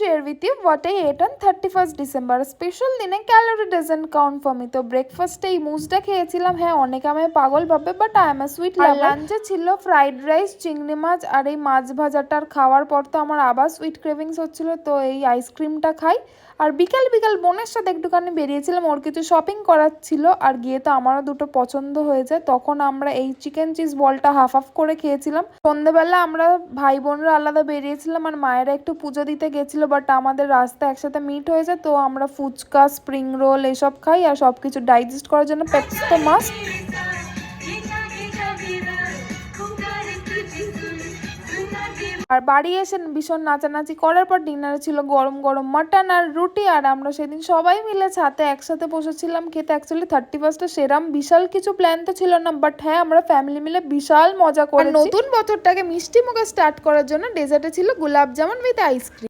share with you what I ate on 31st December. Special দিনে calorie doesn't count for me. তো ব্রেকফাস্টে এই মুসটা খেয়েছিলাম। হ্যাঁ, অনেকে আমায় পাগল ভাবে, but I am a sweet lover. লাঞ্চে ছিল ফ্রাইড রাইস, চিংড়ি মাছ আর এই মাছ ভাজাটার খাওয়ার পর তো আমার আবার সুইট ক্রেভিংস হচ্ছিল, তো এই আইসক্রিমটা খাই। আর বিকাল বিকাল বোনের সাথে একটুখানি বেরিয়েছিলাম, ওর কিছু শপিং করার ছিল, আর গিয়ে তো আমারও দুটো পছন্দ হয়ে যায়। তখন আমরা এই চিকেন চিজ বলটা হাফ হাফ করে খেয়েছিলাম। সন্ধ্যেবেলা আমরা ভাই বোনরা আলাদা বেরিয়েছিলাম আর মায়েরা একটু পুজো দিতে গেছিলো, বাট আমাদের রাস্তা একসাথে মিট হয়ে যায়। তো আমরা ফুচকা, স্প্রিং রোল এসব খাই, আর সব কিছু ডাইজেস্ট করার জন্য পেপস তো মাস্ট। আর বাড়ি এসে ভীষণ নাচানাচি করার পর ডিনারে ছিল গরম গরম মাটন আর রুটি, আর আমরা সেদিন সবাই মিলে ছাদে একসাথে বসেছিলাম খেতে। অ্যাকচুয়ালি 31st সেরাম বিশাল কিছু প্ল্যান তো ছিল না, বাট হ্যাঁ আমরা ফ্যামিলি মিলে বিশাল মজা করেছি। নতুন বছরটাকে মিষ্টি মুখে স্টার্ট করার জন্য ডেজার্টে ছিল গোলাপ জামুন উইথ আইসক্রিম।